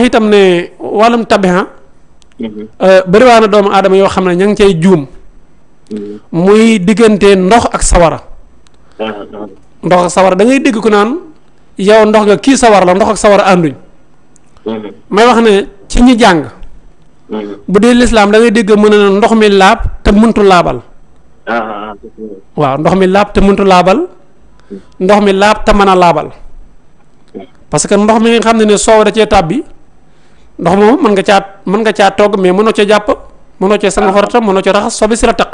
itam ne wàllum tabiha bëriwaa na doomu aadama yoo xam ne ña ngi cay juum muy diggante ndox ak sawara ndox ak sawara da ngay dégg ku naan yow ndox nga kii sawara la ndox ak sawara ànduñ may wax ne ci ñi jàng bu dee lislaam da ngay dégg mën na ndox mi laab te muntu laabal waaw ndox mi laab te muntu laabal ndox mi laab te mën a laabal parce que ndox mi nga xam ne soow da cee tàbbi ndox moom mën nga caa togg mais mënoo cee jàpp mënoo cee sangu farata mënoo cee raxas sobe si la taq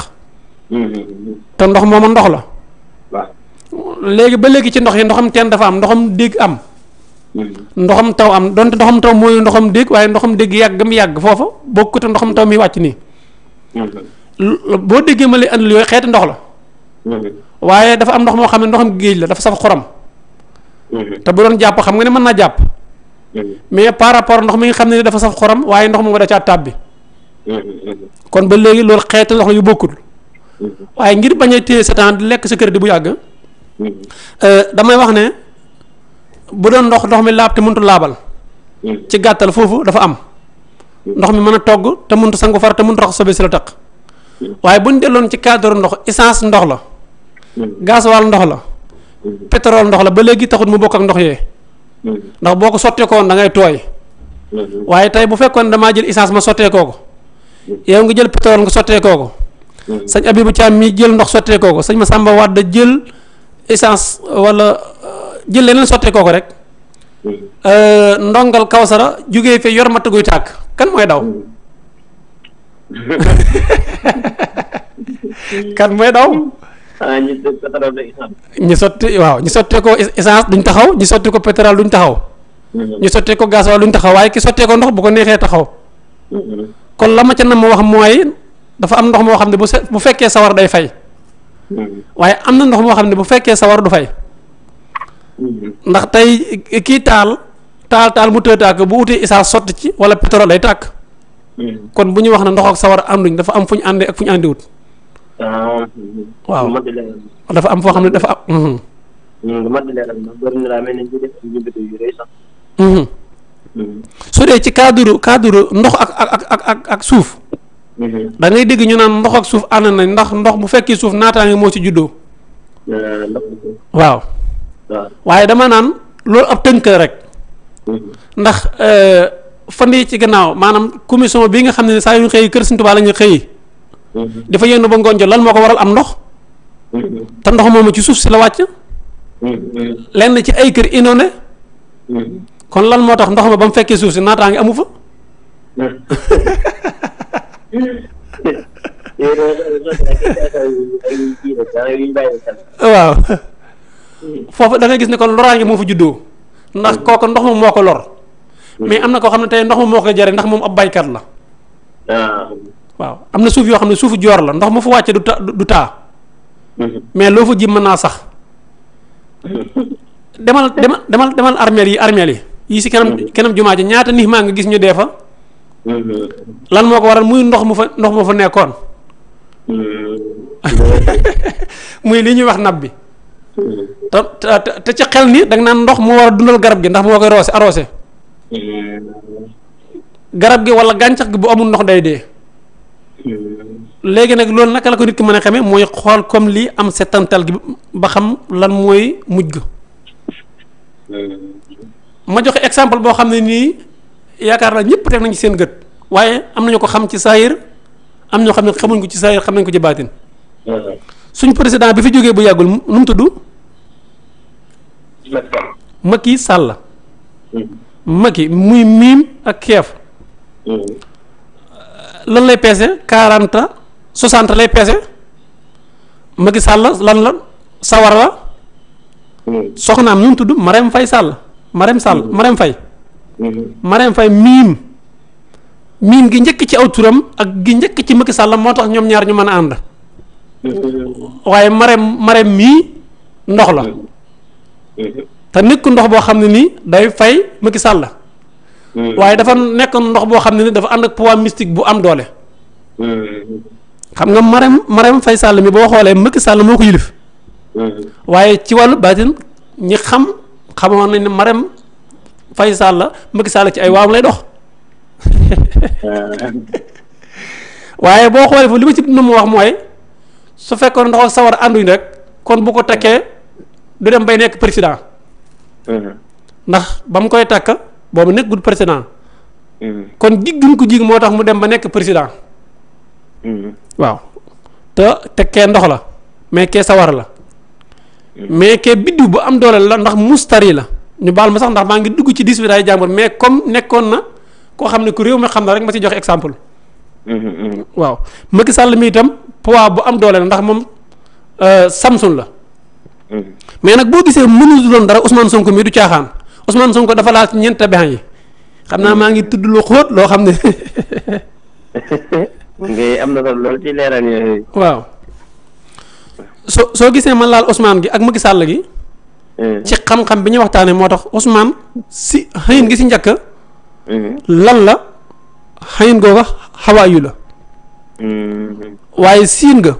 te ndox mooma ndox la léegi ba léegi ci ndox yi ndoxam teen dafa am ndoxam dégg am ndoxam taw am donte ndoxam taw mooy ndoxam dégg waaye ndoxam dégg yàggam yàgg foofa bokkut ak ndoxam taw mi wàcc nii boo déggee ma lay andil yooyu xeeti ndox la waaye dafa am ndox moo xam ne ndoxam géej la dafa saf xorom te bu doon jàpp xam nga ne mën naa jàpp mais par rapport ndox mi nga xam ne dafa saf xorom waaye ndox mu nga da caa tàbbi kon ba léegi loolu xeeti ndox la yu bokkul waaye ngir bañ a téye sa temps di lekk sa crédit bu yàgg damay wax ne bu doon ndox mi laab te mënut laabal ci gàttal foofu dafa am ndox mi mën a togg te mënut sangu far te mënut rax sobe si la taq waaye bu ñu delloon ci cadre ndox essence ndox la gasoil ndox la pétrole ndox la ba léegi taxut mu bokk ak ndox yee ndax boo ko sotteekoon da ngay tooy waaye tey bu fekkoon damaa jël essence ma sotteekoo ko yow nga jël pétrole nga sotteekoo ko sëñ Abibou Thiam mi jël ndox sotteekoo ko sëñ Massamba Wade jël essence wala jël leneen sotteekoo ko rek ndongal Kawsara jógee fi yor matt guy tàkk kan mooy daw kan mooy daw ñu sotti waaw ñu sottee ko essence duñ taxaw ñu sotti ko pétrole duñ taxaw ñu sottee ko gasoil duñ taxaw waaye ki sottee ko ndox bu ko neexee taxaw kon la ma ca na ma wax mooy dafa am ndox moo xam ne bu fekkee sawar day fay waaye am na ndox moo xam ne bu fekkee sawar du fay ndax tey kii taal mu tëetaak bu utee essence sotti ci wala pétrole day tàkk kon bu ñu wax ne ndox ak sawar ànduñ dafa am fu ñu àndee ak fu ñu àndiwut waaw dafa am foo xam ne dafa am su dee ci cadre ndox ak suuf da ngay dégg ñu naan ndox ak suuf ànd nañ ndax ndox bu fekkee suuf naataange moo ci juddoo waaw waaye dama naan loolu ab tënk rek ndax fan yi ci gannaaw maanaam commission bi nga xam ne saa yu ñu xëy kër Sëñ Tuubaa la ñu xëy dafa yenn ba ngoon jot lan moo ko waral am ndox te ndox moomu ci suuf si la wàcc lenn ci ay kër inondé kon lan moo tax ndox ma ba mu fekkee suuf si naataange amu fa waaw foofu da ngay gis ne kon loraange moo fa juddoo ndax kooku ndox ma moo ko lor mais am na koo xam ne tey ndox ma moo ko jare ndax moom ab baykat la waaw am na suuf yoo xam ne suufu joor la ndox ma fa wàcce du taa mais loo fa ji mën naa sax demal armeel yi si kanam jumaa ji ñaata nit maa nga gis ñu dee fa lan moo ko waral muy ndox mu fa nekkoon muy li ñuy wax nab bi te ci xel ni danga naan ndox moo war a dundal garab gi ndax moo koy arrosé garab gi wala gàncax gi bu amul ndox day dee léegi nag loolu naka la ko nit ki mën a xamee mooy xool comme lii am setantal gi ba xam lan mooy mujj ga ma joxe exemple boo xam ne nii yaakaar naa ñëpp teg nañ ci seen gët waaye am nañu ko xam ci saayir am ñoo xam ne xamuñ ko ci saayir xam nañ ko ci baatin suñ président bi fi jógee bu yàggul nu mu tudd Macky Sall Macky muy miim ak keef lan lay peese 60 lay peese Macky Sall lan la sawar la soxnaam nu mu tudd Marème Faye Sall Marème Faye Marème Faye miim gi njëkk ci aw turam ak gi njëkk ci Macky Sall moo tax ñoom ñaar ñu mën a ànd waaye Marème mii ndox la te nekk ndox boo xam ne nii day fay Macky Sall waaye dafa nekk ndox boo xam ne ni dafa ànd ak poids mystique bu am doole xam nga Marème Faye Sall mi boo xoolee Macky Sall moo ko yilif waaye ci wàllu baatin ñi xamoon nañ ne Marème Faye Sall Macky Sall ci ay waawam lay dox waaye boo xoolee foofu li ma ci nu mu wax mooy su fekkoon ndox ak sawar ànduñ rek kon bu ko takkee du dem bay nekk président ndax ba mu koy takk boobu nekkul président kon jigguñ ko jig moo tax mu dem ba nekk président waaw te kee ndox la mais kee sawar la mais kee biddiw bu am doole la ndax mustari la ñu baal ma sax ndax maa ngi dugg ci 18 ay jàmbur mais comme nekkoon na koo xam ne ku réew mi xam na rek ma ci joxe exemple waaw Macky Sall mi itam poids bu am doole la ndax moom Samsung la mais nag boo gisee mënu doon dara Ousmane Sonko mi du caaxaan Ousmane Sonko dafa laal ci ñeent tabax yi xam naa maa ngi tudd lu xóot loo xam ne ngay am na solo lool ci leeral yooyu. waaw soo gisee ma laal Ousmane gi ak Macky Sall gi. ci xam-xam bi ñu waxtaanee moo tax Ousmane si xëyin gi si njëkk. lan la xëyin googa xawaayu la. waaye siin nga.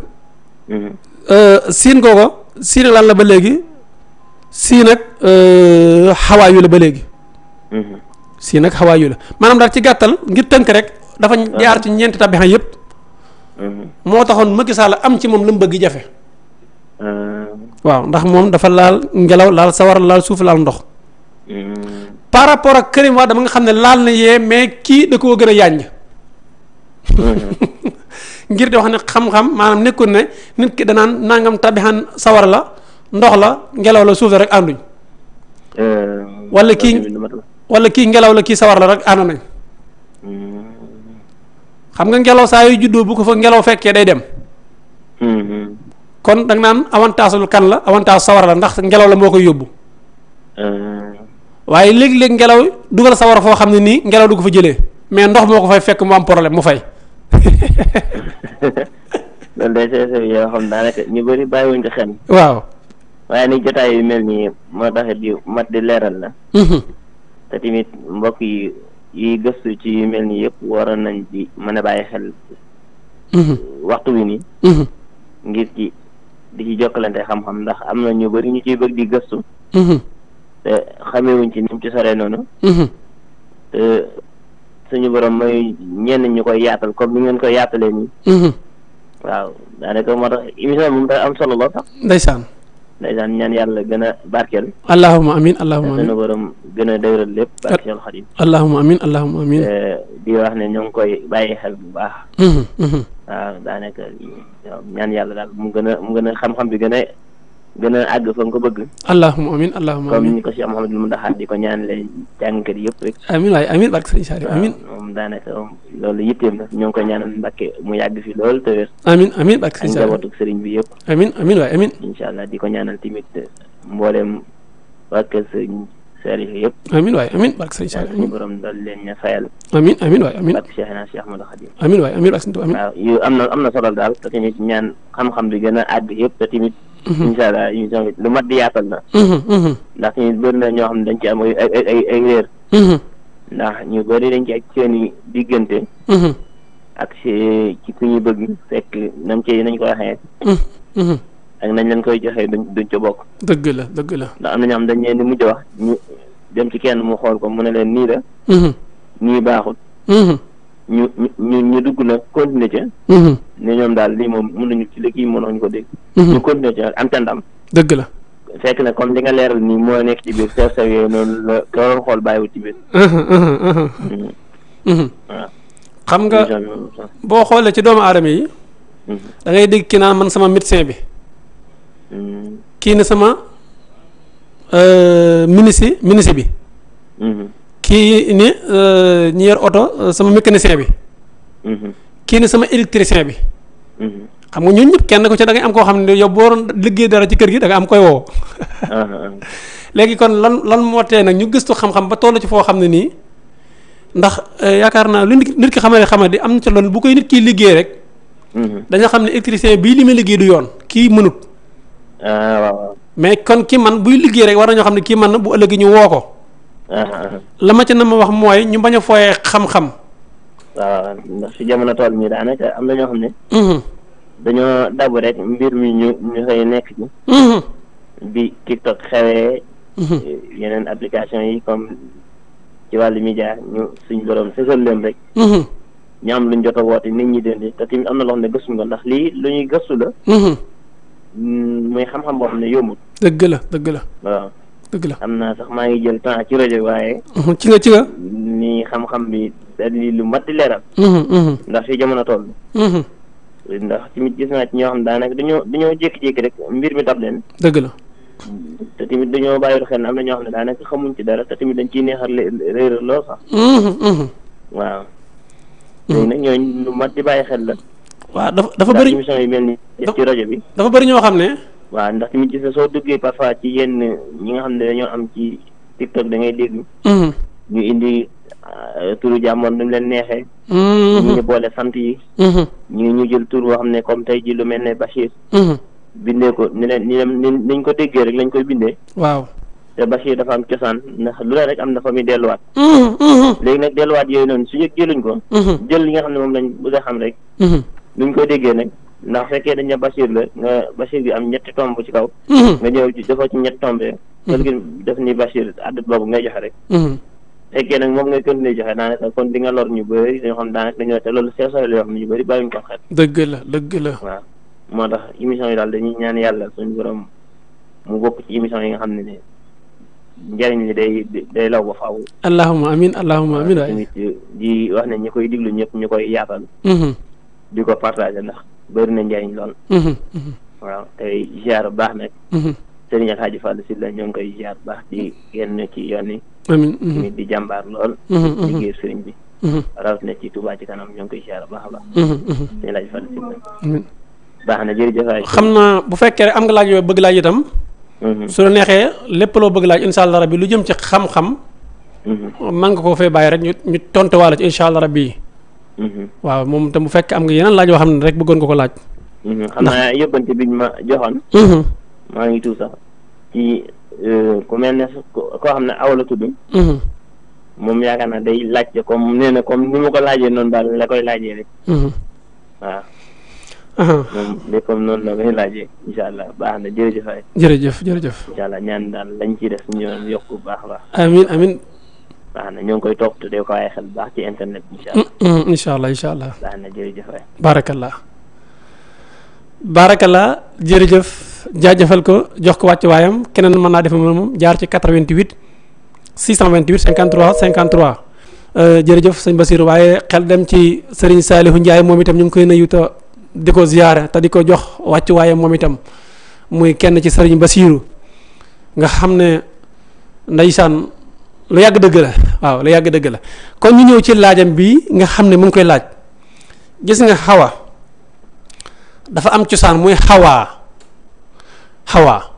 siin googa siin ak lan la ba léegi siin ak xawaayu la ba léegi. siin ak xawaayu la maanaam daal ci gàttal ngir tënk rek. dafa jaar ci ñeenti tabax yëpp. moo taxoon Macky Sall am ci moom la mu bëgg jafe. waaw ndax moom dafa laal ngelaw laal sawar laal suuf laal ndox. par rapport ak Karim Wade dama nga xam ne laal na yee mais kii da koo gën a yàññ. ngir di wax ne xam-xam maanaam nekkul ne nit ki danaan nangam tabaxan sawar la ndox la ngelaw la suuf la rek ànduñ. wala kii ngelaw la kii sawar la rek ànd nañ. xam nga ngelaw saa yu juddoo bu ko fa ngelaw fekkee day dem. kon da nga naan avantage lu kan la avantage sawar la ndax ngelaw la moo koy yóbbu. waaye léegi-léegi ngelaw dugal sawar foo xam ne nii ngelaw du ko fa jëlee mais ndox moo ko fay fekk mu am problème mu fay. loolu day seetlu yoo xam daanaka ñu bëri bàyyiwuñ ko xel. waaw. waaye ni jotaay yu mel nii moo tax di mat di leeral la. te tamit mbokk yi gëstu ci yu mel nii yëpp waroon nañ ci mën a bàyyi xel. waxtu wi nii. ngir ci di ci jokkalante xam-xam ndax am na ñu bëri ñu ciy bëgg di gëstu. te xamewuñ ci ni mu ci soree noonu. te suñu borom mooy ñenn ñu koy yaatal comme ni ngeen koy yaatalee nii. waaw daanaka moo tax émission bi mu am solo lool sax. ndeysaan ñaan yàlla gën a barkeel. allahumma amin allahumma amin suñu borom gën a dëgëral lépp. barke Seexul Xadiim. allahumma amin allahumma amin. di wax ne ñoo ngi koy bàyyi xel bu baax. waaw daanaka ñaan yàlla daal mu gën a xam-xam bi gën a àgg fa nga ko bëgg. allahumma amin allahumma amin comme ni ko Cheikh Mouhamadul Mountakha di ko ñaanale jàngkat yëpp rek. amin waaye amin barke Sëriñ Saliou amin. moom daanaka loolu yitteem la ñoo ngi koy ñaanal Mbàkke mu yàgg fi lool te wér. amin amin barke Sëriñ Saliou ak njabootu sëriñ bi yëpp. amin amin waaye amin. incha allah di ko ñaanal tamit mboolem waa kër sëriñ Saliou yëpp. amin waaye amin barke Sëriñ Saliou suñu borom dal leen ña fayal. amin amin waaye amin. barke Cheikh Ahmadou Khadim. amin waaye amin barke Sëriñ Tuubaa amin. waaw yu am na solo daal te tamit ñaan xam-xam bi gën a àgg yëpp te tamit. incha allah émission bi lu mat di yaatal na. ndax tamit bëri na ñoo xam ne dañ ci am ay réer. ndax ñu bëri dañ ci ak seen i diggante. ak ci ku ñuy bëgg fekk nañ ko waxee. ak nañ leen koy joxee duñ ca bokk. dëgg la dëgg la. ndax am na ñoo xam dañ leen di mujj wax ñu dem ci kenn mu xool ko mu ne leen nii la. nii baaxut. ñu dugg nag continuer ca. ne ñoom daal lii moom mënuñu ci léegi mënuñu ko dégg. ñu continuer ca am ca ndam. dëgg la. fekk na comme li nga leeral nii moo nekk ci biir sew yooyu noonu la ka waroon xool bàyyiwut ci biir. waaw. xam nga boo xoolee ci doomu aadama yi. da ngay dégg kii naan man sama médecin bi. kii ne sama ministre bi. kii ni ñi yor oto sama mécanicien bi. kii ni sama électricien bi. xam nga ñun ñëpp kenn ko ci da ngay am koo xam ne yow boo waroon liggéey dara ci kër gi da nga am koy woo. léegi kon lan moo tee nag ñu gëstu xam-xam ba toll ci foo xam ne nii ndax yaakaar naa lu nit ki xamadi am na ci loolu bu koy nit kiy liggéey rek. dañoo xam ne électricien bii li muy liggéey du yoon kii mënut. waaw. mais kon ki man buy liggéey rek war nañoo xam ne kii man na bu ëllëgee ñu woo ko. la ma ca na ma wax mooy ñu bañ a fooyee xam-xam. waaw ndax si jamono tool mi daanaka am na ñoo xam ne. dañoo dabu rek mbir mi ñu xëy nekk ci. bi TikTok xewee. yeneen application yi comme ci wàllu média ñu suñ borom sësal leen rek. ñu am luñ jot a woote nit ñi dindi te tamit am na loo xam ne gëstuñ ko ndax lii lu ñuy gëstu la. muy xam-xam boo xam ne yombul. dëgg la dëgg la. waaw dëgg la. am naa sax maa ngi jël temps ci rajo waaye. ci nga. ni xam-xam bi di lu mat di leeral. ndax fi jamono toll. ndax tamit gis naa ci ñoo xam ne daanaka dañoo jékki-jékki rek mbir mi dab leen. dëgg la. te tamit dañoo bàyyi xel am na ñoo xam ne daanaka xamuñ ci dara te tamit dañ ciy neexal réeral lool sax. waaw. léegi nag ñooñu lu mat di bàyyi xel la. waaw dafa bëri émission yi mel ni def ci rajo bi. dafa bëri ñoo xam ne. waaw ndax tamit gis nga soo duggee parfois ci yenn ñi nga xam ne dañoo am ci TikTok da ngay dégg. ñu indi turu jàmmoon nu mu leen neexee. ñu ngi boole sant yi. ñu jël tur boo xam ne comme tey ji lu mel ne Bachir. bindee ko ni niñ ko déggee rek lañ koy bindee. waaw te Bachir dafa am cosaan ndax lu la rek am na fa muy delluwaat. léegi nag delluwaat yooyu noonu su ñu jëluñ ko. jël li nga xam ne moom lañ bëgg a xam rek. luñ koy déggee nag ndax fekkee dañ ne Bachir la nga Bachir bi am ñetti tomb ci kaw. nga ñëw defoo ci ñetti tombee. parce que def ni Bachir addut boobu ngay joxe rek. fekkee nag moom ngay continuer joxe daanaka kon di nga lor ñu bëri dañoo xam daanaka dañoo te loolu seesoo yoo xam ne ñu bëri bàyyiwuñ ko xel. dëgg la dëgg la. waaw moo tax émission yi daal dañuy ñaan yàlla suñu borom mu bokk ci émission yi nga xam ne njëriñ li day law ba faaw. allahumma amin allahumma amin waay. tamit di wax ne ñi koy diglu ñëpp ñu koy yaatal. di ko partager ndax bëri na njëriñ lool. waaw tey ziar baax nag. Serigne El Hadji Fall Sylla ñoo ngi koy ziar baax di génn ci yoon yi. amiin tamit di jàmbaar lool. liggéey Serigne bi. rawatina ci Touba ci kanam ñoo ngi koy ziar baax a baax. Serigne El Hadji Fall Sylla. baax na jërëjëf waay. xam naa bu fekkee rek am nga laaj yooyu bëgg laaj itam. su la neexee lépp loo bëgg laaj incha allah rabbi lu jëm ci xam-xam. man nga koo fee bàyyi rek ñu tontuwaale ci incha allah rabbi. waaw moom tam bu fekkee am nga yeneen laaj yoo xam ne rek bëggoon nga ko laaj. xam naa yóbbante biñ ma joxoon. maa ngi tuut sax ci ku mel ne koo xam ne aw la tudd. moom yaakaar naa day laajte comme nee na comme ni ma ko laajee noonu daal la koy laajee rek. waaw. moom léppam noonu la koy laajee incha allah baax na jërëjëf waay. jërëjëf. incha allah ñaan daal lañ ci def ñu yokk bu baax a baax. amiin. baax na ñoo ngi koy topp te de ko waaye xel bu baax ci internet bi incha allah. incha allah. baax na jërëjëf waay. barakallah jërëjëf jaajëfal ko jox ko wàcc waayam keneen mën naa def moom jaar ci 88 628 53 53 jërëjëf sëñ Basiru waaye xel dem ci Serigne Saliou Ndiaye moom itam ñu ngi koy nuyu te di ko ziyaare te di ko jox wàcc waayam moom itam muy kenn ci Serigne Basiru nga xam ne ndeysaan lu yàgg dëgg la waaw lu yàgg dëgg la kon ñu ñëw ci laajam bi nga xam ne mu ngi koy laaj gis nga Xawa dafa am cosaan muy xawaa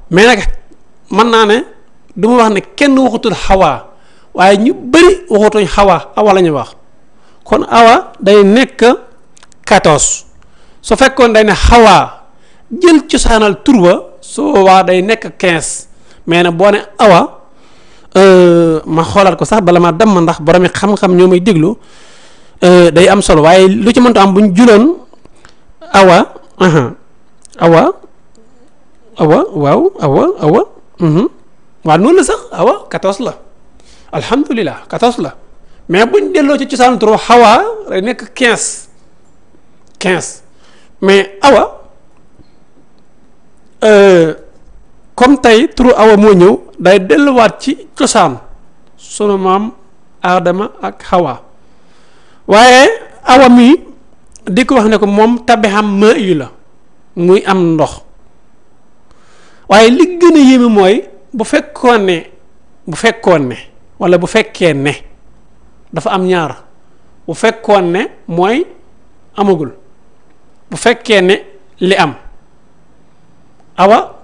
mais nag mën naa ne du ma wax ne kenn waxutul xawaa waaye ñu bëri waxutuñ xawaa awa la ñuy wax kon awa day nekk 14 su fekkoon day ne xawaa jël cosaanal tur ba soo waa day nekk 15 mais nag boo ne awa ma xoolaat ko sax bala ma dem ndax boromi xam-xam ñoo may déglu day am solo waaye lu ci mënta am bu ñu juloon awa waaw noonu la sax awa 14 la alhamdulilah 14 la mais buñ delloo ci cosaanu tur xawaa day nekk 15 mais awa comme tey turu awa moo ñëw day delluwaat ci cosaan sunu maam Adama ak xawaa waaye awa mi di ko wax ne ko moom tabixam ma yu la muy am ndox waaye li gën a yéeme mooy bu fekkoon ne wala bu fekkee ne dafa am ñaar bu fekkoon ne mooy amagul bu fekkee ne li am awa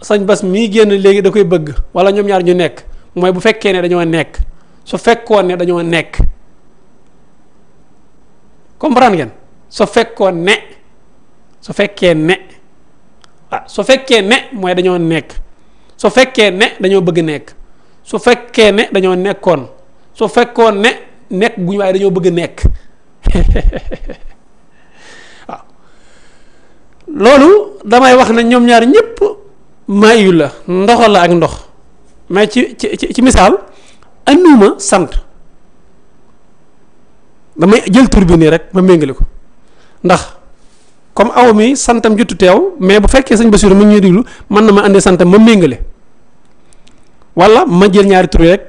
sañ bas mii génn léegi da koy bëgg wala ñoom ñaar ñu nekk mooy bu fekkee ne dañoo nekk su fekkoon ne dañoo nekk comprendre ngeen su fekkee ne mooy dañoo nekk su fekkee ne dañoo bëgg nekk su fekkee ne dañoo nekkoon su fekkoon ne nekk guñ waaye dañoo bëgg nekk waaw loolu damay wax ne ñoom ñaar ñëpp maayu la ndox la ak ndox mais ci misaal andiwuma sant damay jël tur bi nii rek ma méngale ko ndax comme aw mi santam juttu teew mais bu fekkee sëñ Bassirou mu ñuy diglu mën na ma andi santam ma méngale wala ma jël ñaari tur rek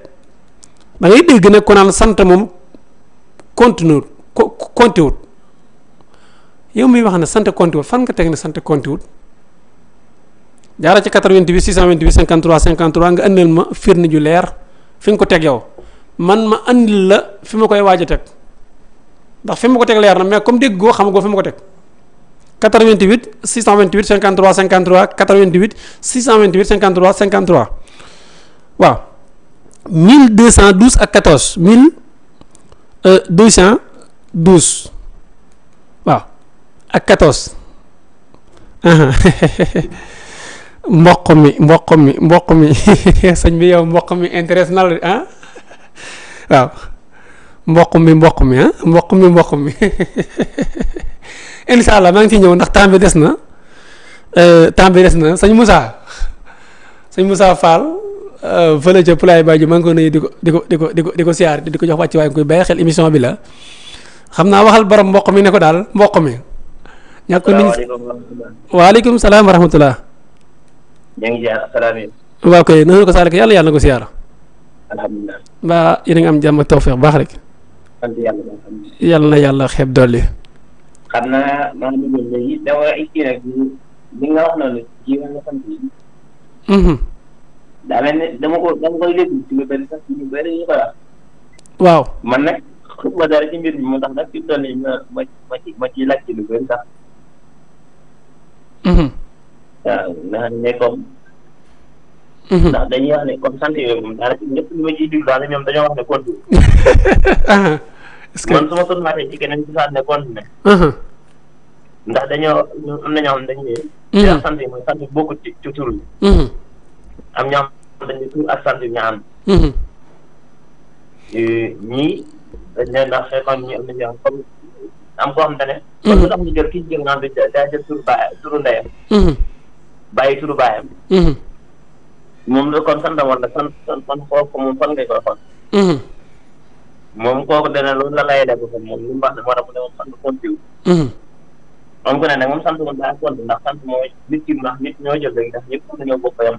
da ngay dégg ne ko naan sant moom continuer compté wut yow miy wax ne sant compté wut fan nga teg ne sant compté wut jaara ci 88 628 53 53 nga andil ma firnde ju leer fi nga ko teg yow man ma andil la fi ma koy waaj a teg ndax fi ma ko teg leer na mais comme dégg goo xam goo fi ma ko teg 88 628 53 53 88 628 53 53 waaw 1212 ak 14 1212 waaw ak 14 mboq mi sëñ bi yow mboq mi intéresse na la ah waaw mboq mi ah mboq mi incha allah maa ngi ciy ñëw ndax temps bi des na sëñ Moussa Fall fële ca Poulaye Badio maa ngi ko nuyu di ko siyaar di ko jox wàcc waaye koy bàyyi xel émission bi la xam naa waxal borom mboq mi ne ko daal mboq mi. ñàkk ko nit waaleykum salaam wa rahmatulah. ñu ngi jaar asalaamaaleykum. waaw kay na ko saal yàlla na ko siyaar. alhamdulilah. mbaa yéen a ngi am jàmm ak tawfeex baax rek. sant yàlla ba yàlla na yàlla xeeb dolli. xam naa maa ngi déglu léegi dama kii rek li nga wax noonu ji nga sant yi. daa mel ne dama koy déglu ci lu bëri sax ci lu bëri ñu koy wax. waaw man nag xëpp ma dara ci mbir bi moo tax nag fi mu toll nii ma ciy laaj ci lu bëri sax. waaw ndax ne comme. ndax dañuy wax ne comme sant yooyu moom daanaka ñëpp ñu ma ciy déglu daal ñoom dañoo wax ne compte. est-ce que man su ma sotmaatee ci keneen ci saat ne compte ne. ndax dañoo am na ñoo xam dañu ne. sant yi mooy sant bokkut ci tur bi. am ñoo xam dañu tur ak sant yi ñu am. ñii dañ ne ndax fekkoon ñi am na ñoo xam comme am koo xam ne. kon lu tax ñu jël kii jël nga xam ne daa jël turu ndeyam. bàyyi turu baayam. moom la kon sant wala sant fan xool ko moom fan ngay koy xool. moom kooku dana loolu la lay def ko moom li mu wax ne moo tax mu ne moom sant kontiw. moom ko ne nag moom sant moom daa compte ndax sant mooy nit ki ndax nit ñoo jël léegi ndax ñëpp mën nañoo bokk yam.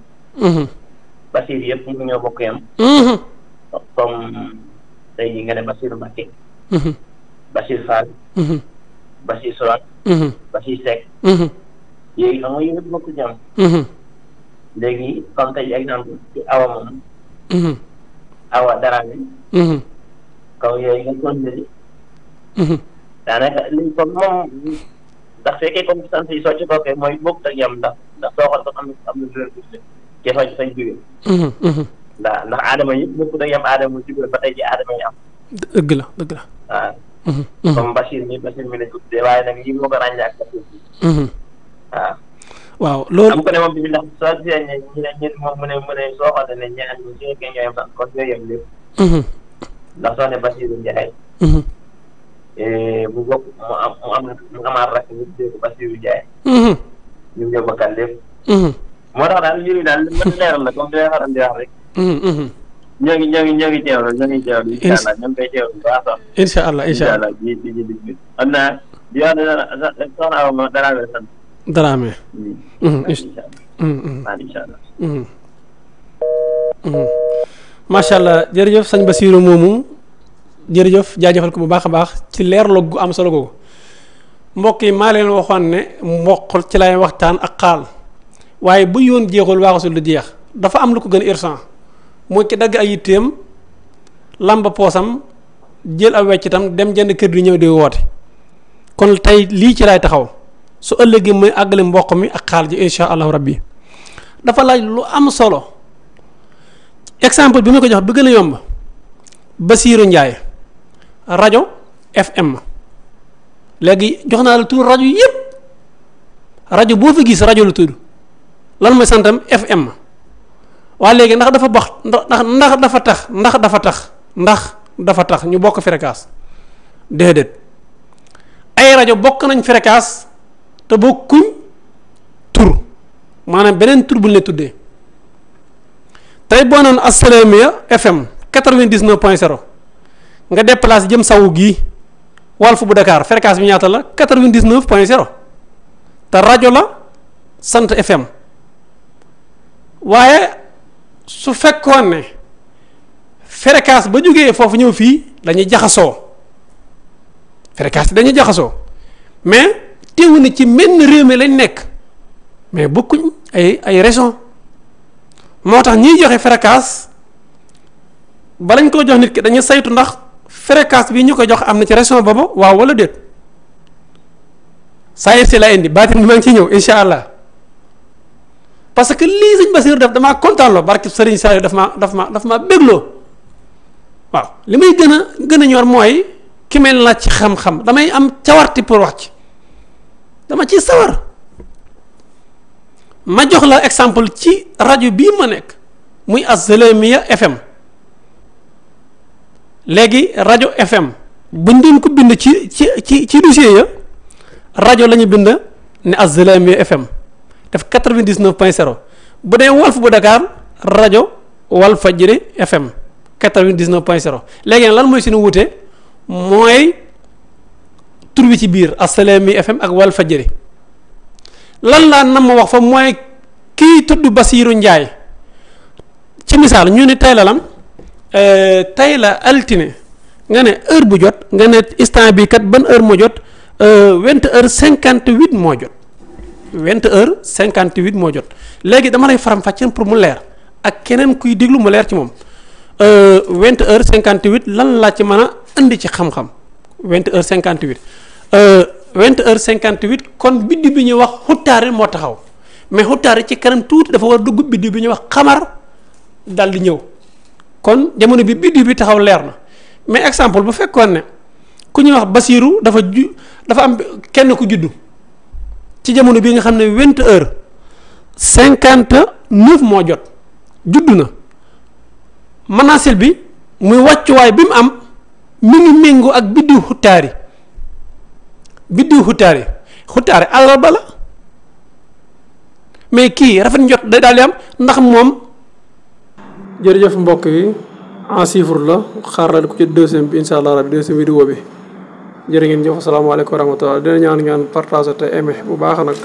Basiir yëpp mën nañoo bokk yam. comme tey jii nga ne Basiir Mbacke. Basiir Fall. Basiir Solat. Basiir Seck. yooyu xam nga yëpp bokk ci am. léegi comme tey exemple ci awa moom. awa daraame. kaw yooyu nga continué. daanaka li comme moom ndax fekkee comme sant yi soo ci bokkee mooy bokkut ak yam ndax soo xool ko am na joueur bi ci fañ jógee. ndax aadama yëpp bokkut ak yam aadama jógee ba tey ji aadama yi am. dëgg la. waaw. comme Bachir mi lañ ko tuddee waaye nag yi moo ko ràññee ak Bachir bi. waaw. waaw loolu am ko ne moom bi ndax soo gisee ne ñi moom mu ne soo xoolee ne ñaar ñi su fekkee ñoo yem sax kon ñoo yem lépp. ndax soo ne Basiru Njaay bu bokk mu amaat rek ñu tuddee ko Basiru Njaay. ñu ngi bokkal lépp. moo tax daal mbir mi daal li ma leeral la comme dina faral di wax rek. ñoo ngi teewlu incha allah ñoo ngi koy teewlu bu baax a baax. incha allah xam naa di wax ne soxna Awa ma Daraame sant. Daraame. incha allah. macha allah jërëjëf sëñ Bassirou moomu jërëjëf jaajëfal ko bu baax a baax ci leerlu gu am solo googu mbokk yi maa leen waxoon ne mboq ci lay waxtaan ak xaal waaye bu yoon jeexul waaxasul lu jeex dafa am lu ko gën a urgent mooy ki dagg ay yitteem lamba poosam jël aw weccitam dem jënd kër di ñëw di woote kon tey lii ci lay taxaw su ëllëgee muy àggale mboq mi ak xaal ji insha allahu rabbi dafa laaj lu am solo. exemple bi ma ko jox bi gën a yomb Bassirou Ndiaye rajo FM léegi jox naa la tur rajo yëpp rajo boo fi gis rajo la tudd lan mooy santam FM waa léegi ndax dafa bax ndax dafa tax ñu bokk fréquence déedéet ay rajo bokk nañ fréquence te bokkuñ tur maanaam beneen tur bu ñu la tuddee. tey boo noonu Assalaamy FM 99.0 nga déplacé jëm sawu gii Walf bu Dakar fréquence bi ñaata la 99.0 te rajo la sant FM waaye su fekkoon ne fréquence ba jógee foofu ñëw fii dañuy jaxasoo fréquence dañuy jaxasoo mais teewu na ci menn réew mi lañ nekk mais bokkuñ ay raison moo tax ñiy joxe fréquence balañ koo jox nit ki dañuy saytu ndax fréquence bi ñu ko jox am na ci région boobu waaw wala déet saa si la indi baatin bi maa ngi ciy ñëw incha allah parce que lii sëñ Basiir def damaa kontaan loo barke Sëriñ Saliou daf ma bégloo waaw li may gën a ñor mooy ki mel la ci xam-xam damay am cawarti pour wax ci dama ci sawar ma jox la exemple ci rajo bii ma nekk muy Assalaamy FM léegi rajo FM buñ doon ko bind ci dossier ya rajo la ñu bind ne Assalaamy FM def 99.0 bu dee Walf bu Dakar rajo Walfadjri FM 99.0 léegi nag lan mooy suñu wute mooy tur bi ci biir Assalaamy FM ak Walfadjri lan laa nam ma wax fa mooy kii tudd Basiiru Njaay ci misaal ñu ne tey la lan tey la altine nga ne heure bu jot nga ne instant bi kat ban heure moo jot 20h58 moo jot 20h58 moo jot léegi dama lay faram-fàcceel pour mu leer ak keneen kuy déglu mu leer ci moom 20h58 lan laa ci mën a indi ci xam-xam 20h58 20h58 kon biddi bi ñuy wax xuttaari moo taxaw mais xuttaari ci kanam tuuti dafa war a dugg biddi bi ñuy wax xamar dal di ñëw kon jamono bi biddi bi taxaw leer na mais exemple bu fekkoon ne ku ñuy wax Basiiru dafa am kenn ku juddu ci jamono bi nga xam ne 20h59 moo jot juddu na manaasil bi muy wàccuwaay bi mu am mi ngi méngoo ak biddiw xuttaari xuttaari àllarba la mais kii rafet njot day daal di am ndax moom. jërëjëf mbokk yi en chiffre la xaaral ko ci deuxième bi incha allah rabi deuxième vidéo bi jërë ngeen jëf asalaamaaleykum wa rahmatulah dina ñaan ngeen partager te aimer bu baax nag.